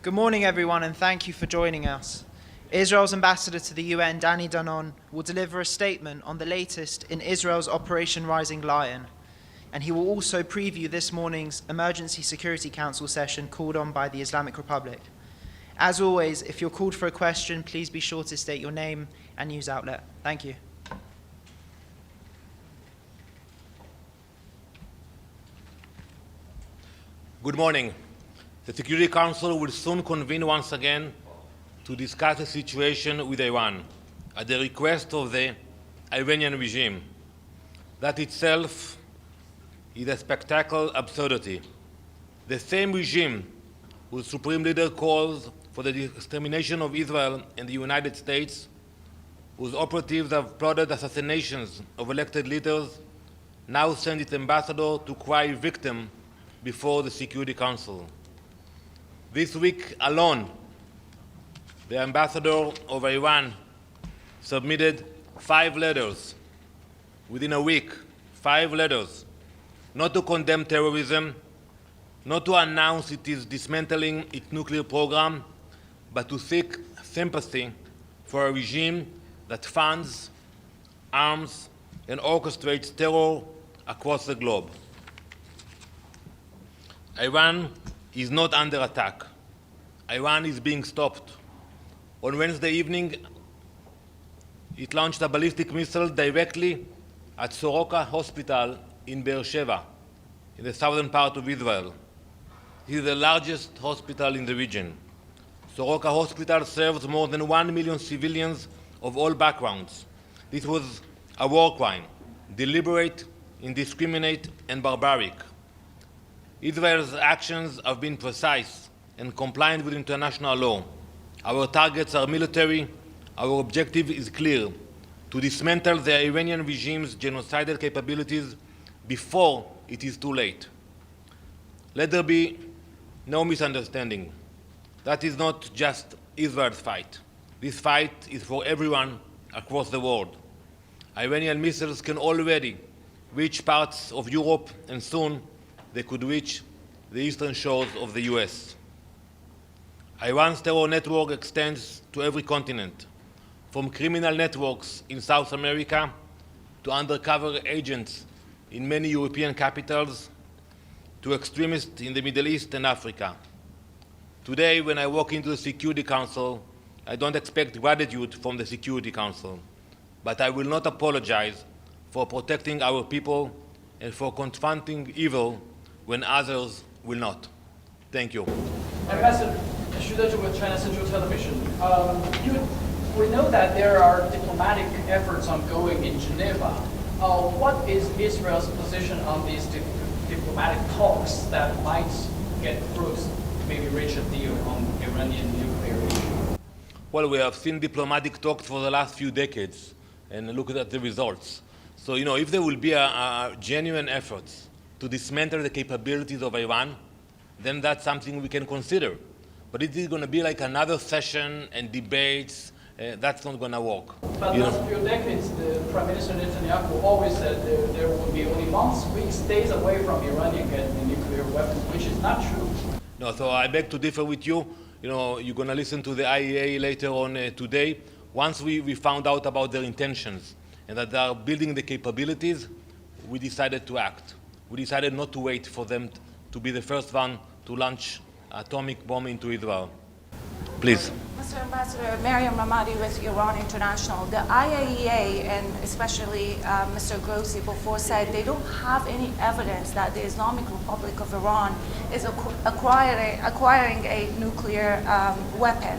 Good morning, everyone, and thank you for joining us. Israel's ambassador to the UN, Danon, will deliver a statement on the latest in Israel's Operation Rising Lion, and he will also preview this morning's Emergency Security Council session called on by the Islamic Republic. As always, if you're called for a question, please be sure to state your name and news outlet. Thank you. Good morning. The Security Council will soon convene once again to discuss the situation with Iran at the request of the Iranian regime. That itself is a spectacular absurdity. The same regime whose supreme leader calls for the extermination of Israel and the United States, whose operatives have plotted assassinations of elected leaders, now send its ambassador to cry victim before the Security Council. This week alone, the ambassador of Iran submitted 5 letters within a week, 5 letters, not to condemn terrorism, not to announce it is dismantling its nuclear program, but to seek sympathy for a regime that funds, arms, and orchestrates terror across the globe. Iran is not under attack. Iran is being stopped. On Wednesday evening, it launched a ballistic missile directly at Soroka Hospital in Beersheba, in the southern part of Israel. It is the largest hospital in the region. Soroka Hospital serves more than 1 million civilians of all backgrounds. This was a war crime, deliberate, indiscriminate, and barbaric. Israel's actions have been precise and compliant with international law. Our targets are military. Our objective is clear: to dismantle the Iranian regime's genocidal capabilities before it is too late. Let there be no misunderstanding. That is not just Israel's fight. This fight is for everyone across the world. Iranian missiles can already reach parts of Europe, and soon they could reach the eastern shores of the US. Iran's terror network extends to every continent, from criminal networks in South America to undercover agents in many European capitals to extremists in the Middle East and Africa. Today, when I walk into the Security Council, I don't expect gratitude from the Security Council, but I will not apologize for protecting our people and for confronting evil when others will not. Thank you. Ambassador, with China Central Television. We know that there are diplomatic efforts ongoing in Geneva. What is Israel's position on these diplomatic talks that might get close, maybe reach a deal on Iranian nuclear issue? Well, we have seen diplomatic talks for the last few decades, and look at the results. So, if there will be a genuine efforts to dismantle the capabilities of Iran, then that's something we can consider. But it is going to be like another session and debates. That's not going to work. But last few decades, the Prime Minister Netanyahu always said there will be only months, weeks, days away from Iranian getting a nuclear weapon, which is not true. No, so I beg to differ with you. You're going to listen to the IAEA later on today. Once we found out about their intentions and that they are building the capabilities, we decided to act. We decided not to wait for them to be the first one to launch atomic bomb into Israel. Please. Mr. Ambassador, Mariam Ramadi with Iran International. The IAEA and especially Mr. Grossi before said they don't have any evidence that the Islamic Republic of Iran is acquiring a nuclear weapon.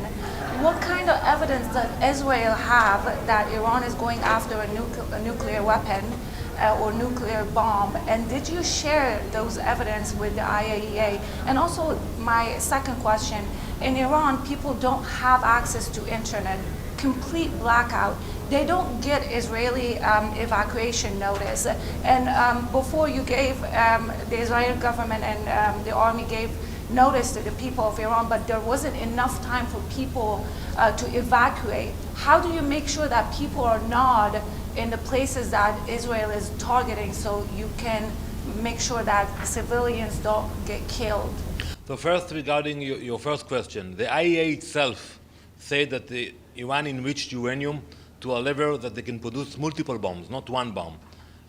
What kind of evidence does Israel have that Iran is going after a nuclear weapon or nuclear bomb? And did you share those evidence with the IAEA? And also, my second question, in Iran, people don't have access to internet, complete blackout. They don't get Israeli evacuation notice. And before you gave, the Israeli government and the army gave notice to the people of Iran, but there wasn't enough time for people to evacuate. How do you make sure that people are not in the places that Israel is targeting so you can make sure that civilians don't get killed? So first, regarding your first question, the IAEA itself said that Iran enriched uranium to a level that they can produce multiple bombs, not one bomb.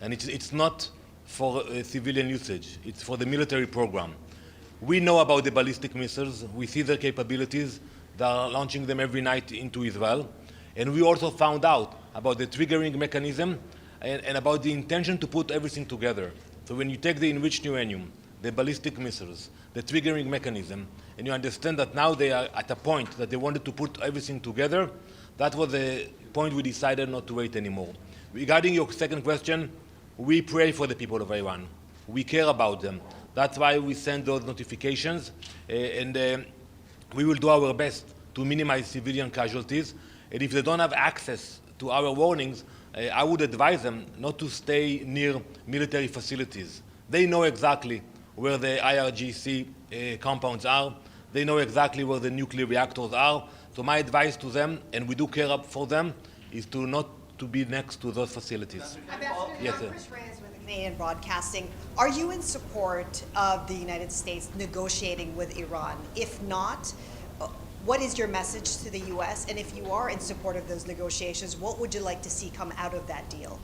And it's not for civilian usage, it's for the military program. We know about the ballistic missiles, we see their capabilities, they are launching them every night into Israel. And we also found out about the triggering mechanism and about the intention to put everything together. So when you take the enriched uranium, the ballistic missiles, the triggering mechanism, and you understand that now they are at a point that they wanted to put everything together, that was the point we decided not to wait anymore. Regarding your second question, we pray for the people of Iran. We care about them. That's why we send those notifications, and we will do our best to minimize civilian casualties. And if they don't have access to our warnings, I would advise them not to stay near military facilities. They know exactly where the IRGC compounds are. They know exactly where the nuclear reactors are. So my advice to them, and we do care for them, is to not to be next to those facilities. Ambassador, Yes, sir. Chris Reyes with Canadian Broadcasting. Are you in support of the United States negotiating with Iran? If not, what is your message to the U.S.? And if you are in support of those negotiations, what would you like to see come out of that deal?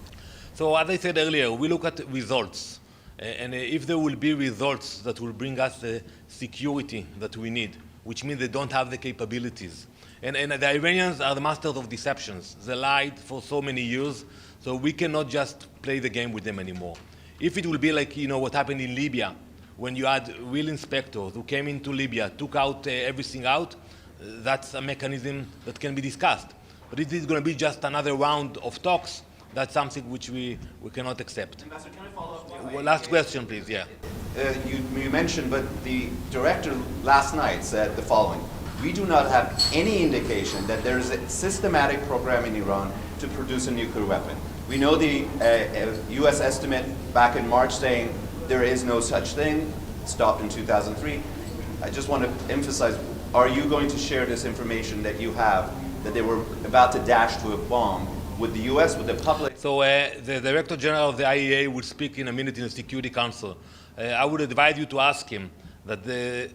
So as I said earlier, we look at results. And if there will be results that will bring us the security that we need, which means they don't have the capabilities. And the Iranians are the masters of deceptions. They lied for so many years, so we cannot just play the game with them anymore. If it will be like, what happened in Libya, when you had real inspectors who came into Libya, took out everything out, that's a mechanism that can be discussed. But if it's going to be just another round of talks, that's something which we cannot accept. Ambassador, can I follow up? Well, last question, please, yeah. You mentioned, but the director last night said the following: we do not have any indication that there is a systematic program in Iran to produce a nuclear weapon. We know the U.S. estimate back in March saying there is no such thing, stopped in 2003. I just want to emphasize, are you going to share this information that you have, that they were about to dash to a bomb, with the U.S., with the public? So the Director General of the IAEA will speak in a minute in the Security Council. I would advise you to ask him that the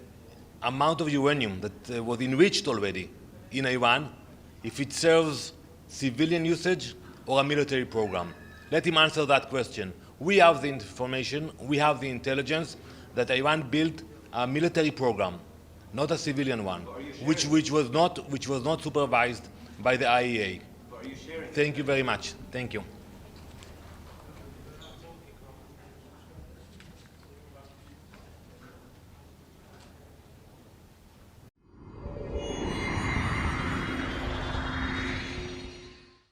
amount of uranium that was enriched already in Iran, if it serves civilian usage or a military program. Let him answer that question. We have the information, we have the intelligence that Iran built a military program, not a civilian one, which was not supervised by the IAEA. Thank you very much. Thank you.